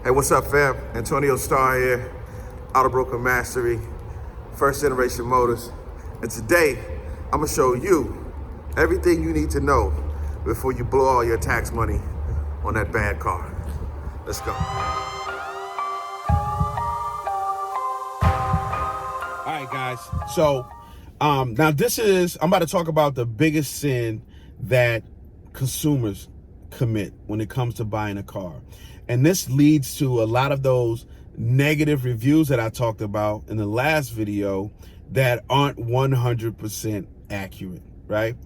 Hey, what's up, fam? Antonio Starr here, Auto Broker Mastery, First Generation Motors. And today, I'm gonna show you everything you need to know before you blow all your tax money on that bad car. Let's go. All right, guys. So now I'm about to talk about the biggest sin that consumers commit when it comes to buying a car. And this leads to a lot of those negative reviews that I talked about in the last video that aren't 100% accurate, right?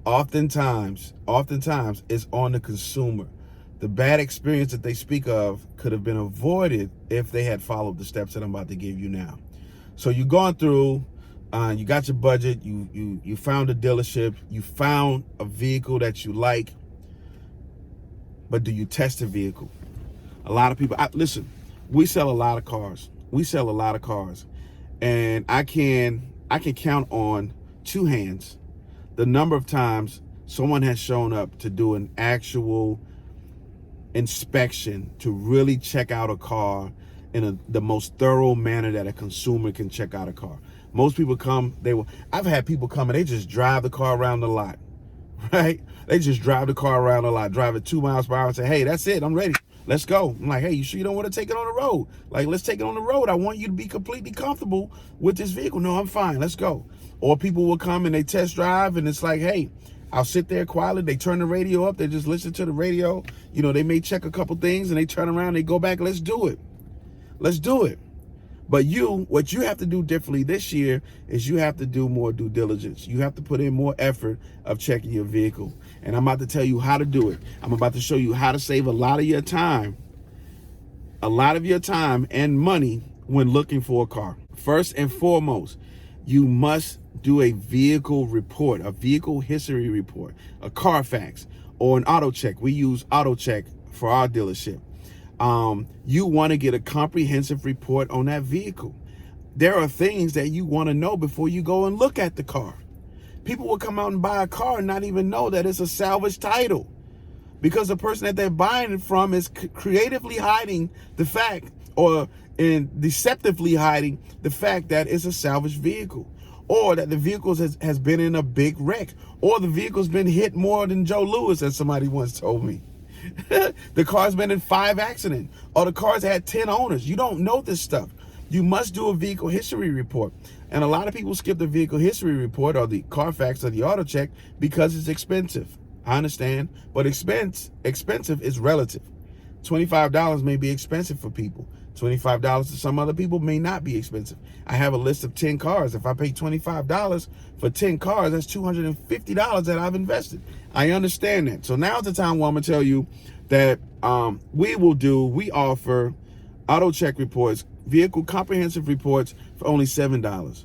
Oftentimes it's on the consumer. The bad experience that they speak of could have been avoided if they had followed the steps that I'm about to give you now. So you've gone through, you got your budget, you found a dealership, you found a vehicle that you like, but do you test the vehicle? A lot of people, listen, we sell a lot of cars. And I can count on two hands the number of times someone has shown up to do an actual inspection to really check out a car in the most thorough manner that a consumer can check out a car. Most people come, I've had people come and they just drive the car around the lot, right? They just drive the car around the lot, drive it 2 miles per hour and say, hey, that's it, I'm ready, let's go. I'm like, hey, you sure you don't want to take it on the road? Like, let's take it on the road. I want you to be completely comfortable with this vehicle. No, I'm fine, let's go. Or people will come and they test drive and it's like, hey, I'll sit there quietly. They turn the radio up. They just listen to the radio. You know, they may check a couple things and they turn around, they go back, let's do it. Let's do it. But what you have to do differently this year is you have to do more due diligence. You have to put in more effort of checking your vehicle. And I'm about to tell you how to do it. I'm about to show you how to save a lot of your time and money when looking for a car. First and foremost, you must do a vehicle report, a vehicle history report, a Carfax, or an AutoCheck. We use AutoCheck for our dealership. You want to get a comprehensive report on that vehicle. There are things that you want to know before you go and look at the car. People will come out and buy a car and not even know that it's a salvage title because the person that they're buying it from is creatively hiding the fact and deceptively hiding the fact that it's a salvage vehicle, or that the vehicle has been in a big wreck, or the vehicle's been hit more than Joe Louis, as somebody once told me. The car's been in 5 accidents, or the car's had 10 owners. You don't know this stuff. You must do a vehicle history report. And a lot of people skip the vehicle history report or the Carfax or the AutoCheck because it's expensive. I understand, but expensive is relative. $25 may be expensive for people. $25 to some other people may not be expensive. I have a list of 10 cars. If I pay $25 for 10 cars, that's $250 that I've invested. I understand that. So now's the time where I'm going to tell you that we offer AutoCheck reports, vehicle comprehensive reports for only $7.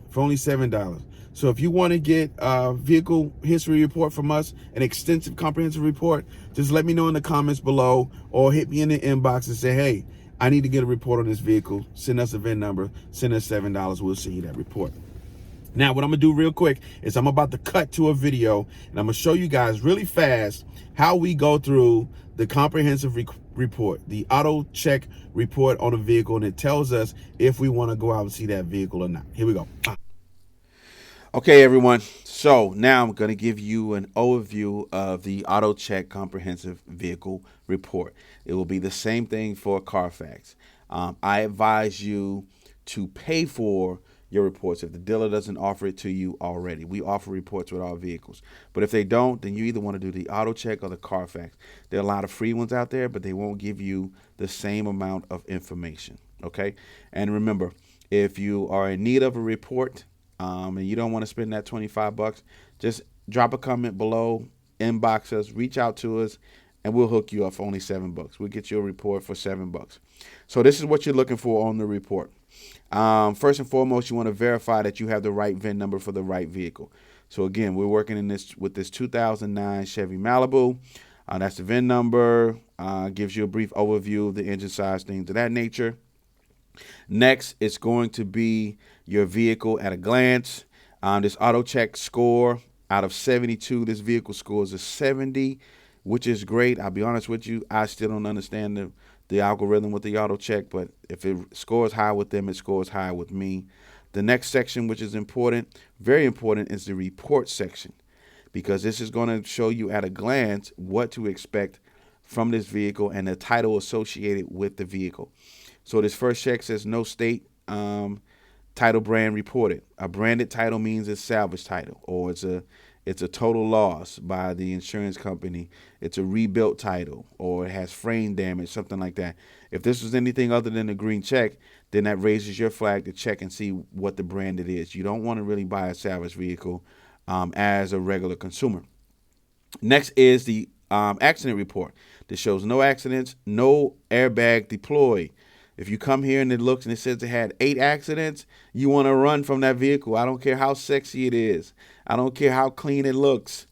So if you want to get a vehicle history report from us, an extensive comprehensive report, just let me know in the comments below or hit me in the inbox and say, hey, I need to get a report on this vehicle. Send us a VIN number, send us $7. We'll send you that report. Now, what I'm gonna do real quick is I'm about to cut to a video and I'm gonna show you guys really fast how we go through the comprehensive report, the AutoCheck report on a vehicle, and it tells us if we wanna go out and see that vehicle or not. Here we go. Okay, everyone. So now I'm going to give you an overview of the AutoCheck Comprehensive Vehicle Report. It will be the same thing for Carfax. I advise you to pay for your reports if the dealer doesn't offer it to you already. We offer reports with our vehicles. But if they don't, then you either want to do the AutoCheck or the Carfax. There are a lot of free ones out there, but they won't give you the same amount of information. Okay? And remember, if you are in need of a report, and you don't want to spend that $25, just drop a comment below, inbox us, reach out to us, and we'll hook you up for only $7. We'll get you a report for $7. So this is what you're looking for on the report. First and foremost, you want to verify that you have the right VIN number for the right vehicle. So again, we're working with this 2009 Chevy Malibu. That's the VIN number. Gives you a brief overview of the engine size, things of that nature. Next, it's going to be your vehicle at a glance. This AutoCheck score out of 72, this vehicle scores a 70, which is great. I'll be honest with you, I still don't understand the algorithm with the auto check, but if it scores high with them, it scores high with me. The next section, which is important, very important, is the report section, because this is going to show you at a glance what to expect from this vehicle and the title associated with the vehicle. So this first check says no state title brand reported. A branded title means it's salvage title, or it's a total loss by the insurance company. It's a rebuilt title, or it has frame damage, something like that. If this was anything other than a green check, then that raises your flag to check and see what the brand it is. You don't want to really buy a salvage vehicle as a regular consumer. Next is the accident report. This shows no accidents, no airbag deployed. If you come here and it looks and it says it had 8 accidents, you want to run from that vehicle. I don't care how sexy it is. I don't care how clean it looks.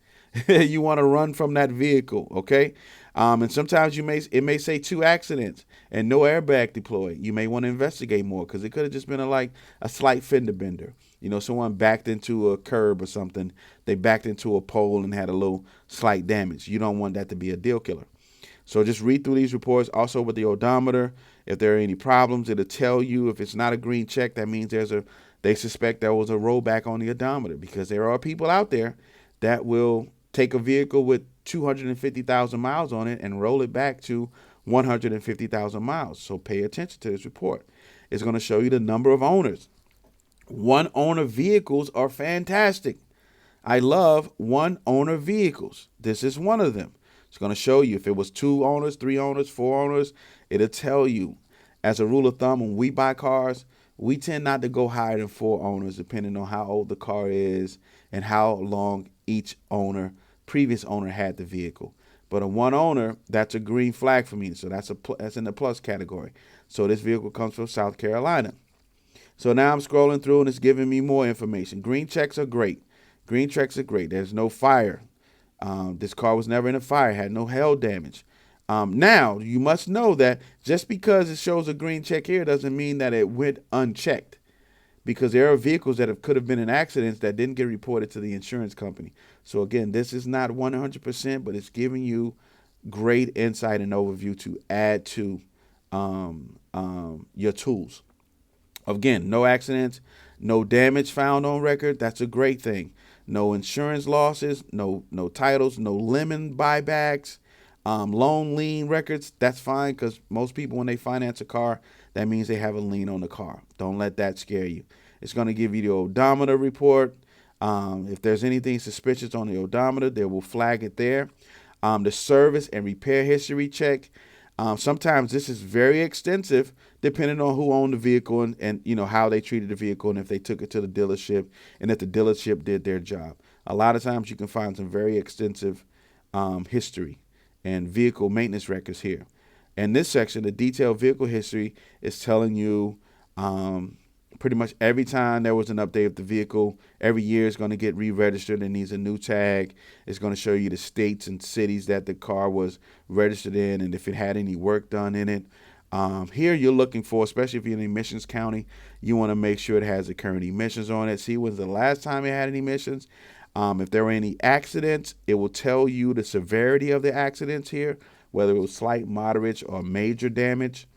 You want to run from that vehicle, okay? And sometimes it may say 2 accidents and no airbag deployed. You may want to investigate more, because it could have just been a slight fender bender. You know, someone backed into a curb or something. They backed into a pole and had a little slight damage. You don't want that to be a deal killer. So just read through these reports. Also with the odometer, if there are any problems, it'll tell you. If it's not a green check, that means they suspect there was a rollback on the odometer, because there are people out there that will take a vehicle with 250,000 miles on it and roll it back to 150,000 miles. So pay attention to this report. It's going to show you the number of owners. One owner vehicles are fantastic. I love one owner vehicles. This is one of them. It's going to show you if it was 2 owners, 3 owners, 4 owners. It'll tell you. As a rule of thumb, when we buy cars, we tend not to go higher than 4 owners, depending on how old the car is and how long each previous owner had the vehicle. But a 1 owner, that's a green flag for me. So that's in the plus category. So this vehicle comes from South Carolina. So now I'm scrolling through and it's giving me more information. Green checks are great. Green checks are great. There's no fire. This car was never in a fire, had no hail damage. Now, you must know that just because it shows a green check here doesn't mean that it went unchecked, because there are vehicles that could have been in accidents that didn't get reported to the insurance company. So again, this is not 100%, but it's giving you great insight and overview to add to your tools. Again, no accidents, no damage found on record. That's a great thing. No insurance losses, no titles, no lemon buybacks, loan lien records. That's fine, because most people, when they finance a car, that means they have a lien on the car. Don't let that scare you. It's going to give you the odometer report. If there's anything suspicious on the odometer, they will flag it there. The service and repair history check. Sometimes this is very extensive, depending on who owned the vehicle and you know how they treated the vehicle, and if they took it to the dealership and if the dealership did their job. A lot of times you can find some very extensive history and vehicle maintenance records here. In this section, the detailed vehicle history is telling you pretty much every time there was an update of the vehicle, every year is going to get re-registered and needs a new tag. It's going to show you the states and cities that the car was registered in and if it had any work done in it. Here you're looking for, especially if you're in emissions county, you want to make sure it has the current emissions on it. See when's the last time it had any emissions. If there were any accidents, it will tell you the severity of the accidents here, whether it was slight, moderate, or major damage.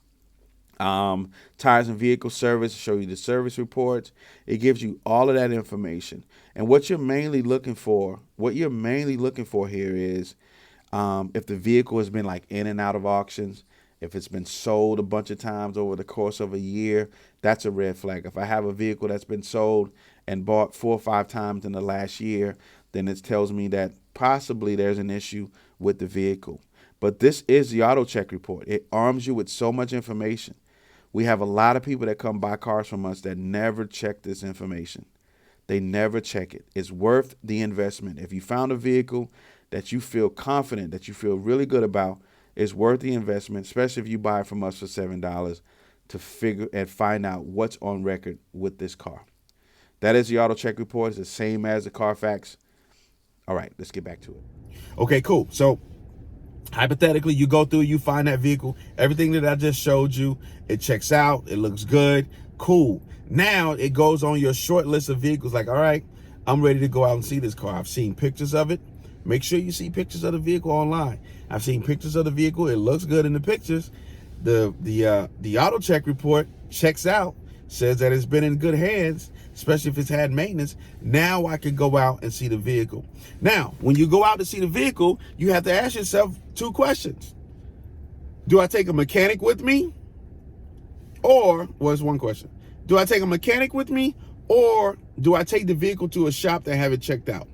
Tires and vehicle service, show you the service reports. It gives you all of that information. And what you're mainly looking for here is if the vehicle has been like in and out of auctions, if it's been sold a bunch of times over the course of a year, that's a red flag. If I have a vehicle that's been sold and bought 4 or 5 times in the last year, then it tells me that possibly there's an issue with the vehicle. But this is the AutoCheck report. It arms you with so much information. We have a lot of people that come buy cars from us that never check this information. They never check it. It's worth the investment. If you found a vehicle that you feel confident, that you feel really good about, it's worth the investment, especially if you buy it from us for $7 to figure and find out what's on record with this car. That is the AutoCheck report. It's the same as the Carfax. All right, let's get back to it. Okay, cool. So hypothetically, you go through, you find that vehicle, everything that I just showed you, it checks out, it looks good, cool. Now it goes on your short list of vehicles like, all right, I'm ready to go out and see this car. I've seen pictures of it. Make sure you see pictures of the vehicle online. I've seen pictures of the vehicle. It looks good in the pictures. the AutoCheck report checks out, says that it's been in good hands, especially if it's had maintenance. Now I can go out and see the vehicle. Now, when you go out to see the vehicle, you have to ask yourself 2 questions. Do I take a mechanic with me? Or, well, it's 1 question. Do I take a mechanic with me, or do I take the vehicle to a shop that have it checked out?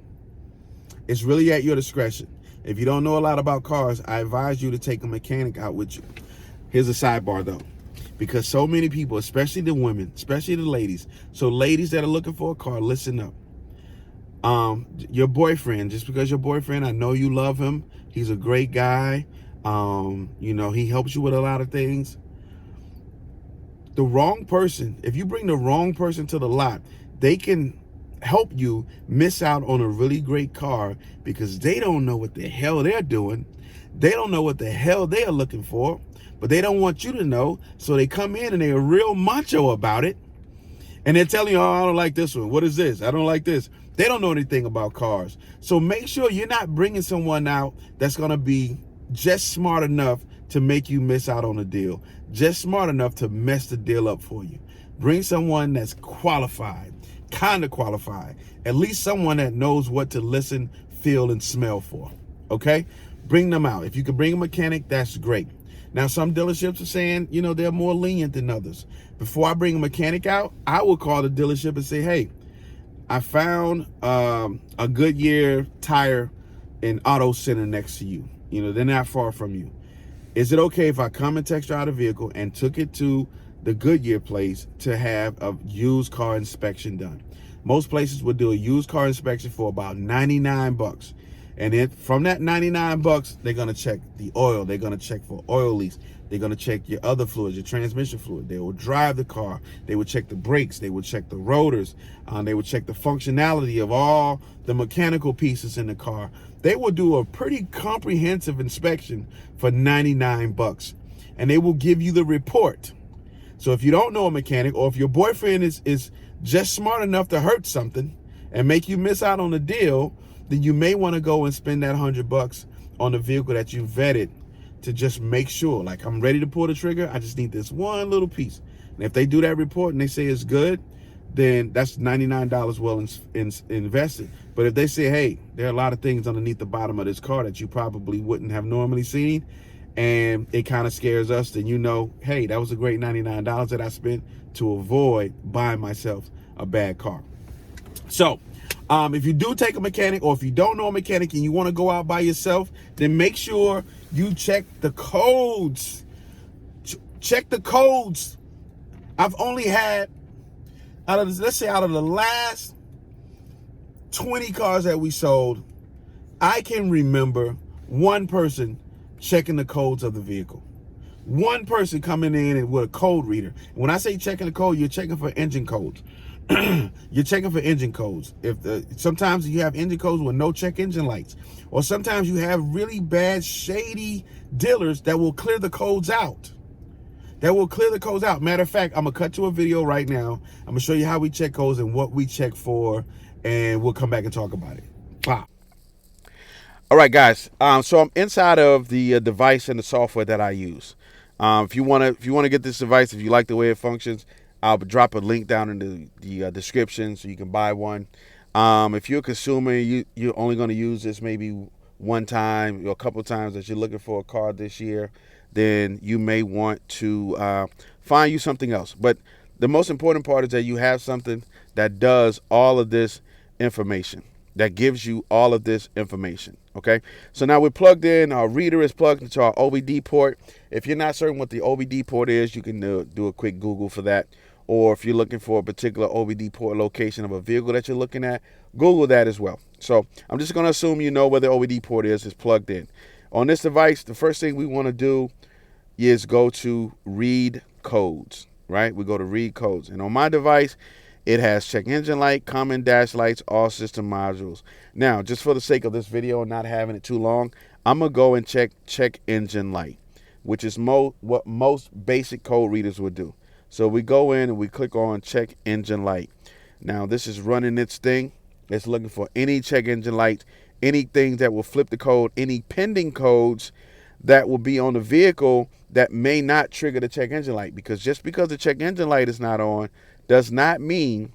It's really at your discretion. If you don't know a lot about cars, I advise you to take a mechanic out with you. Here's a sidebar though, because so many people, especially the women, especially the ladies, so ladies that are looking for a car, listen up. Your boyfriend, just because your boyfriend, I know you love him, he's a great guy, you know, he helps you with a lot of things. The wrong person, if you bring the wrong person to the lot, they can help you miss out on a really great car because they don't know what the hell they're doing. They don't know what the hell they are looking for, but they don't want you to know. So they come in and they're real macho about it. And they're telling you, oh, I don't like this one. What is this? I don't like this. They don't know anything about cars. So make sure you're not bringing someone out that's going to be just smart enough to make you miss out on a deal, just smart enough to mess the deal up for you. Bring someone that's qualified, kind of qualified, at least someone that knows what to listen, feel, and smell for, okay? Bring them out. If you can bring a mechanic, that's great. Now, some dealerships are saying, you know, they're more lenient than others. Before I bring a mechanic out, I will call the dealership and say, hey, I found a Goodyear tire in Auto Center next to you. You know, they're not far from you. Is it okay if I come and test drive the vehicle and took it to the Goodyear place to have a used car inspection done? Most places would do a used car inspection for about 99 bucks. And then from that 99 bucks, they're going to check the oil. They're going to check for oil leaks. They're going to check your other fluids, your transmission fluid. They will drive the car. They will check the brakes. They will check the rotors. They will check the functionality of all the mechanical pieces in the car. They will do a pretty comprehensive inspection for 99 bucks. And they will give you the report. So if you don't know a mechanic, or if your boyfriend is just smart enough to hurt something and make you miss out on the deal, then you may want to go and spend that 100 bucks on the vehicle that you vetted to just make sure, like, I'm ready to pull the trigger. I just need this one little piece. And if they do that report and they say it's good, then that's $99 well invested. But if they say, hey, there are a lot of things underneath the bottom of this car that you probably wouldn't have normally seen, and it kind of scares us, then you know, hey, that was a great $99 that I spent to avoid buying myself a bad car. So if you do take a mechanic, or if you don't know a mechanic and you want to go out by yourself, then make sure you check the codes. Check the codes. I've only had, out of the last 20 cars that we sold, I can remember one person checking the codes of the vehicle. One person coming in and with a code reader. When I say checking the code, you're checking for engine codes. You're checking for engine codes. Sometimes you have engine codes with no check engine lights, or sometimes you have really bad, shady dealers that will clear the codes out. Matter of fact, I'm gonna cut to a video right now. I'm gonna show you how we check codes and what we check for, and we'll come back and talk about it. Wow. All right, guys. So I'm inside of the device and the software that I use. If you wanna get this device, if you like the way it functions, I'll drop a link down in the description so you can buy one. If you're a consumer, you're only going to use this maybe one time or a couple times that you're looking for a car this year, then you may want to find you something else. But the most important part is that you have something that does all of this information, that gives you all of this information. Okay, so now we're plugged in. Our reader is plugged into our OBD port. If you're not certain what the OBD port is, you can do a quick Google for that. Or if you're looking for a particular OBD port location of a vehicle that you're looking at, Google that as well. So I'm just going to assume you know where the OBD port is plugged in. On this device, the first thing we want to do is go to read codes, right? We go to read codes. And on my device, it has check engine light, common dash lights, all system modules. Now, just for the sake of this video and not having it too long, I'm going to go and check engine light, which is what most basic code readers would do. So we go in and we click on check engine light. Now this is running its thing. It's looking for any check engine light, anything that will flip the code, any pending codes that will be on the vehicle that may not trigger the check engine light, because just because the check engine light is not on does not mean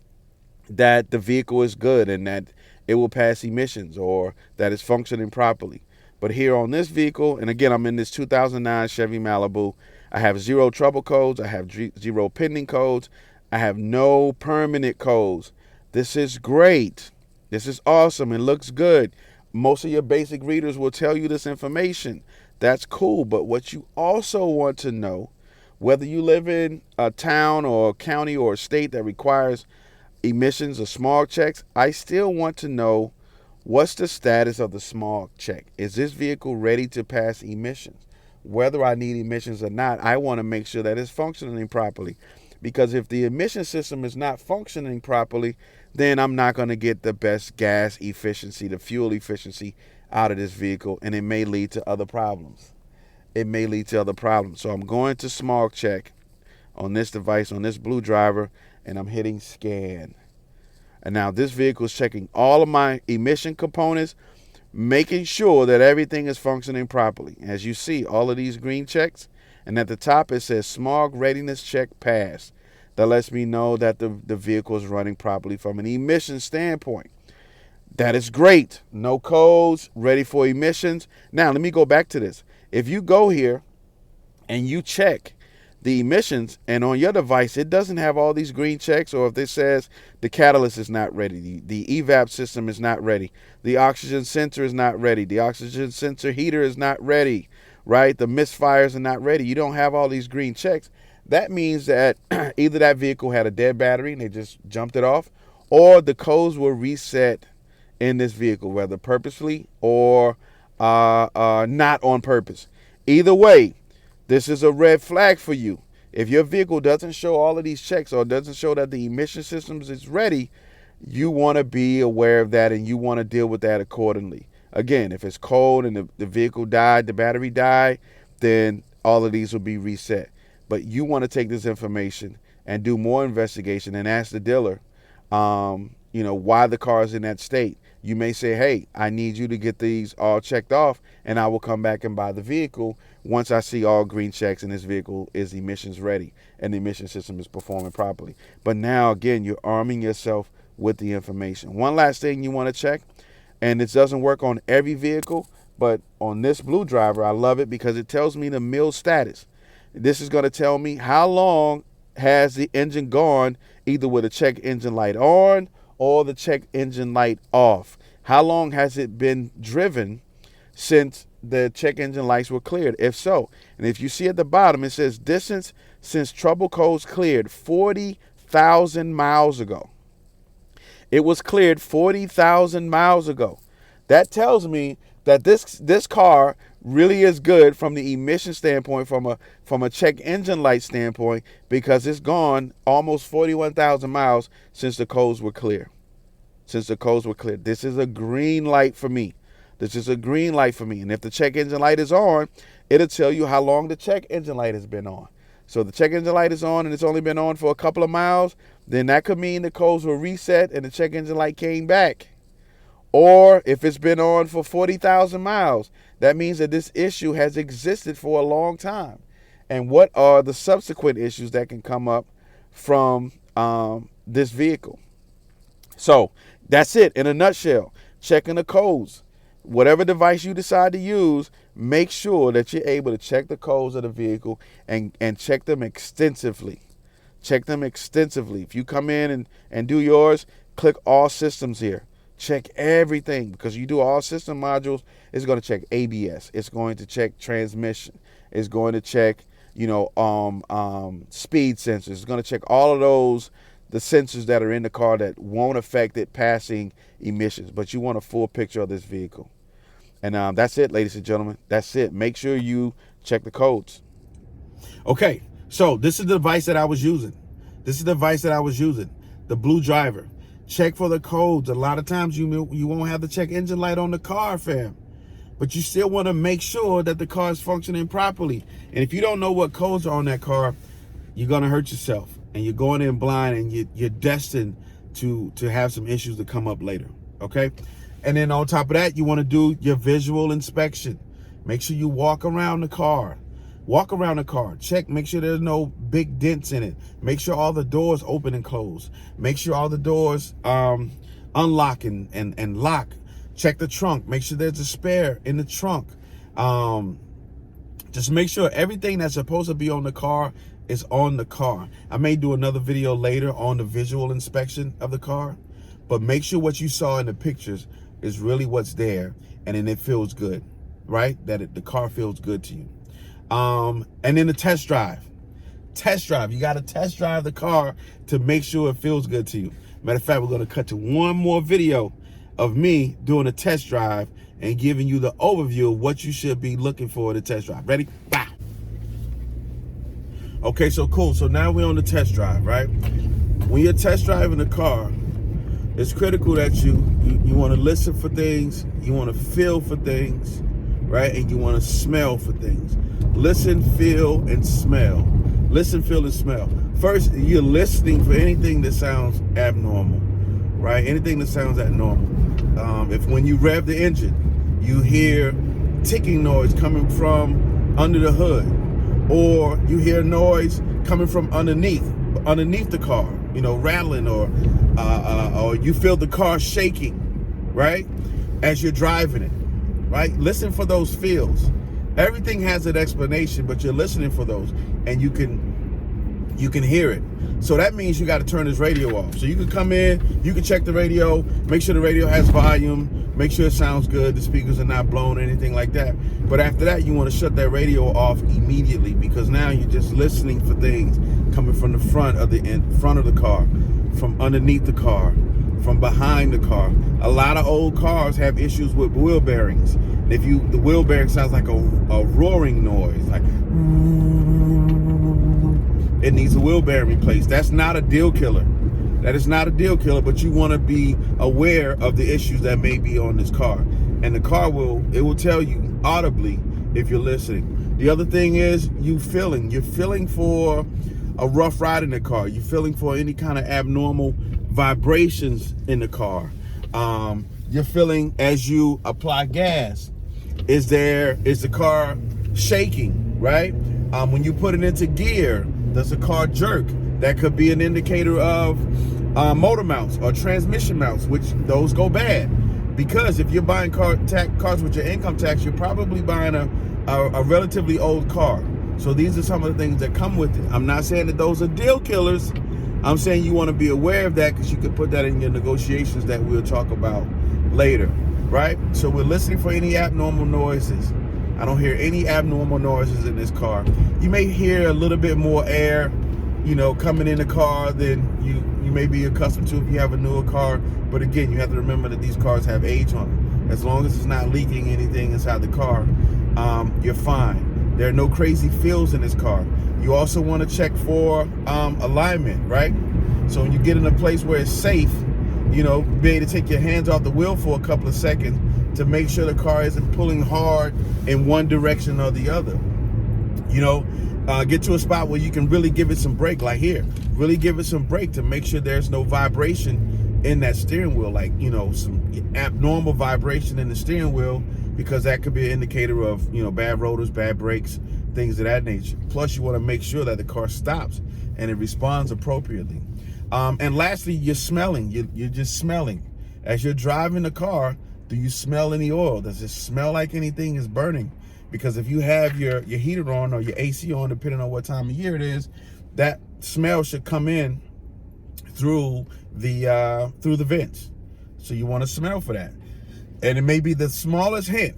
that the vehicle is good and that it will pass emissions or that it's functioning properly. But here on this vehicle, and again, I'm in this 2009 Chevy Malibu, I have 0 trouble codes, I have 0 pending codes, I have no permanent codes. This is great. This is awesome. It looks good. Most of your basic readers will tell you this information. That's cool. But what you also want to know, whether you live in a town or a county or a state that requires emissions or smog checks, I still want to know, what's the status of the smog check? Is this vehicle ready to pass emissions? Whether I need emissions or not, I want to make sure that it's functioning properly. Because if the emission system is not functioning properly, then I'm not going to get the best gas efficiency, the fuel efficiency out of this vehicle, and it may lead to other problems. It may lead to other problems. So I'm going to smog check on this device, on this blue driver, and I'm hitting scan. And now this vehicle is checking all of my emission components, making sure that everything is functioning properly. As you see, all of these green checks, and at the top it says smog readiness check passed. That lets me know that the vehicle is running properly from an emission standpoint. That is great. No codes, ready for emissions. Now let me go back to this. If you go here and you check the emissions, and on your device it doesn't have all these green checks, or if it says the catalyst is not ready, the evap system is not ready, the oxygen sensor is not ready, the oxygen sensor heater is not ready, right? The misfires are not ready. You don't have all these green checks. That means that either that vehicle had a dead battery and they just jumped it off, or the codes were reset in this vehicle, whether purposely or not on purpose. Either way, this is a red flag for you. If your vehicle doesn't show all of these checks or doesn't show that the emission systems is ready, you want to be aware of that and you want to deal with that accordingly. Again, if it's cold and the vehicle died, the battery died, then all of these will be reset. But you want to take this information and do more investigation and ask the dealer, why the car is in that state. You may say, hey, I need you to get these all checked off, and I will come back and buy the vehicle once I see all green checks and this vehicle is emissions ready and the emission system is performing properly. But now, again, you're arming yourself with the information. One last thing you want to check, and this doesn't work on every vehicle, but on this blue driver, I love it because it tells me the mil status. This is going to tell me how long has the engine gone, either with a check engine light on or the check engine light off. How long has it been driven since the check engine lights were cleared, if so? And if you see at the bottom, it says distance since trouble codes cleared 40,000 miles ago. It was cleared 40,000 miles ago. That tells me that this car really is good from the emission standpoint, from a check engine light standpoint, because it's gone almost 41,000 miles since the codes were clear. This is a green light for me. And if the check engine light is on, it'll tell you how long the check engine light has been on. So the check engine light is on and it's only been on for a couple of miles, then that could mean the codes were reset and the check engine light came back. Or if it's been on for 40,000 miles, that means that this issue has existed for a long time. And what are the subsequent issues that can come up from this vehicle? So that's it in a nutshell. Checking the codes. Whatever device you decide to use, make sure that you're able to check the codes of the vehicle and check them extensively. If you come in and do yours, click all systems here. Check everything, because you do all system modules. It's going to check ABS. It's going to check transmission. It's going to check, speed sensors. It's going to check all of those, the sensors that are in the car that won't affect it passing emissions. But you want a full picture of this vehicle. And that's it, ladies and gentlemen. That's it. Make sure you check the codes. Okay, so this is the device that I was using. The blue driver. Check for the codes. A lot of times you won't have the check engine light on the car, fam. But you still want to make sure that the car is functioning properly. And if you don't know what codes are on that car, you're going to hurt yourself. And you're going in blind, and you're destined to have some issues that come up later. Okay? And then on top of that, you want to do your visual inspection. Make sure you walk around the car. Walk around the car. Check, make sure there's no big dents in it. Make sure all the doors open and close. Make sure all the doors unlock and lock. Check the trunk. Make sure there's a spare in the trunk. Just make sure everything that's supposed to be on the car is on the car. I may do another video later on the visual inspection of the car, but make sure what you saw in the pictures is really what's there, and then it feels good, right? The car feels good to you. And then the test drive. You got to test drive the car to make sure it feels good to you. Matter of fact, we're going to cut to one more video of me doing a test drive and giving you the overview of what you should be looking for in a test drive. Ready? Bye. Okay, so cool. So now we're on the test drive, right? When you're test driving the car, it's critical that you want to listen for things, you want to feel for things, right? And you want to smell for things. Listen, feel, and smell. Listen, feel, and smell. First, you're listening for anything that sounds abnormal, right? Anything that sounds abnormal. If when you rev the engine, you hear ticking noise coming from under the hood, or you hear noise coming from underneath the car, you know, rattling, or you feel the car shaking, right? As you're driving it, right? Listen for those feels. Everything has an explanation, but you're listening for those, and you can hear it. So that means you got to turn this radio off. So you can come in, you can check the radio, make sure the radio has volume, make sure it sounds good, the speakers are not blown or anything like that. But after that, you want to shut that radio off immediately, because now you're just listening for things coming from the front of the car, from underneath the car, from behind the car. A lot of old cars have issues with wheel bearings. And the wheel bearing sounds like a roaring noise, like it needs a wheel bearing replaced. That's not a deal killer. That is not a deal killer, but you want to be aware of the issues that may be on this car. And the car will tell you audibly if you're listening. The other thing is you're feeling for a rough ride in the car. You're feeling for any kind of abnormal vibrations in the car. You're feeling as you apply gas. Is the car shaking, right? When you put it into gear, does the car jerk? That could be an indicator of motor mounts or transmission mounts, which those go bad. Because if you're buying cars with your income tax, you're probably buying a relatively old car. So these are some of the things that come with it. I'm not saying that those are deal killers. I'm saying you want to be aware of that, because you can put that in your negotiations that we'll talk about later, right? So we're listening for any abnormal noises. I don't hear any abnormal noises in this car. You may hear a little bit more air, coming in the car than you may be accustomed to if you have a newer car. But again, you have to remember that these cars have age on them. As long as it's not leaking anything inside the car, you're fine. There are no crazy feels in this car. You also want to check for alignment, right? So when you get in a place where it's safe, be able to take your hands off the wheel for a couple of seconds to make sure the car isn't pulling hard in one direction or the other. Get to a spot where you can really give it some brake, like here. Really give it some brake to make sure there's no vibration in that steering wheel, like, some abnormal vibration in the steering wheel, because that could be an indicator of, bad rotors, bad brakes, things of that nature. Plus, you want to make sure that the car stops and it responds appropriately. And lastly, you're smelling. You're just smelling. As you're driving the car, do you smell any oil? Does it smell like anything is burning? Because if you have your heater on or your AC on, depending on what time of year it is, that smell should come in through the vents. So you want to smell for that. And it may be the smallest hint,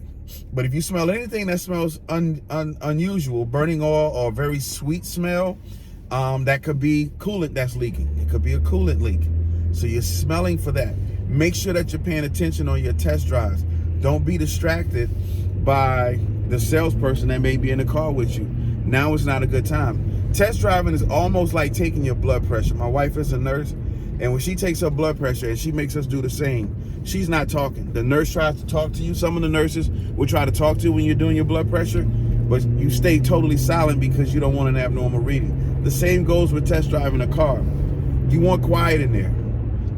but if you smell anything that smells unusual, burning oil or very sweet smell, that could be coolant that's leaking. It could be a coolant leak. So you're smelling for that. Make sure that you're paying attention on your test drives. Don't be distracted by the salesperson that may be in the car with you. Now is not a good time. Test driving is almost like taking your blood pressure. My wife is a nurse, and when she takes her blood pressure and she makes us do the same, she's not talking. The nurse tries to talk to you. Some of the nurses will try to talk to you when you're doing your blood pressure, but you stay totally silent because you don't want an abnormal reading. The same goes with test driving a car. You want quiet in there.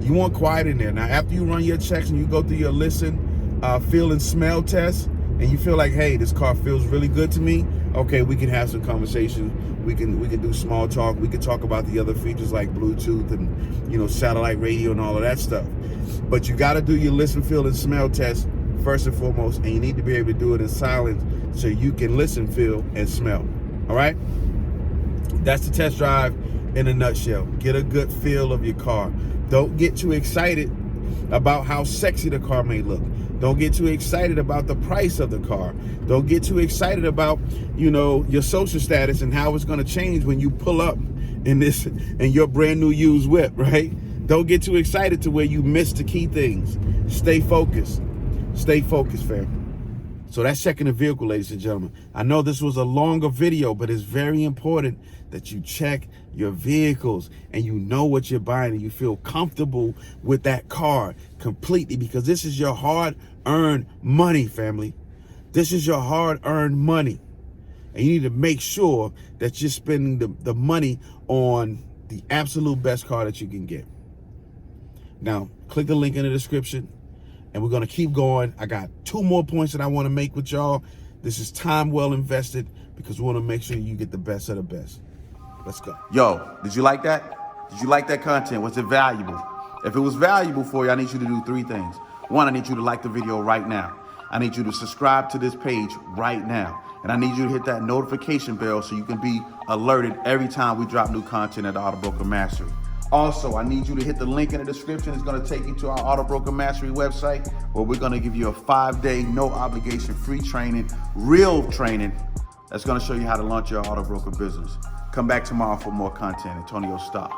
You want quiet in there. Now, after you run your checks and you go through your listen, feel, and smell test, and you feel like, hey, this car feels really good to me, okay, we can have some conversation. We can do small talk. We can talk about the other features like Bluetooth and, you know, satellite radio and all of that stuff. But you got to do your listen, feel, and smell test first and foremost, and you need to be able to do it in silence so you can listen, feel, and smell. All right? That's the test drive in a nutshell. Get a good feel of your car. Don't get too excited about how sexy the car may look. Don't get too excited about the price of the car. Don't get too excited about, you know, your social status and how it's going to change when you pull up in your brand new used whip, right? Don't get too excited to where you miss the key things. Stay focused. Stay focused, fam. So that's checking the vehicle, ladies and gentlemen. I know this was a longer video, but it's very important that you check your vehicles and you know what you're buying and you feel comfortable with that car completely, because this is your hard-earned money, family. This is your hard-earned money. And you need to make sure that you're spending the money on the absolute best car that you can get. Now, click the link in the description. And we're going to keep going. I got 2 more points that I want to make with y'all. This is time well invested because we want to make sure you get the best of the best. Let's go. Yo, did you like that? Did you like that content? Was it valuable? If it was valuable for you, I need you to do 3 things. 1, I need you to like the video right now. I need you to subscribe to this page right now. And I need you to hit that notification bell so you can be alerted every time we drop new content at Auto Broker Mastery. Also, I need you to hit the link in the description. It's going to take you to our Auto Broker Mastery website, where we're going to give you a 5-day, no obligation, free training, real training that's going to show you how to launch your auto broker business. Come back tomorrow for more content. Antonio, stop.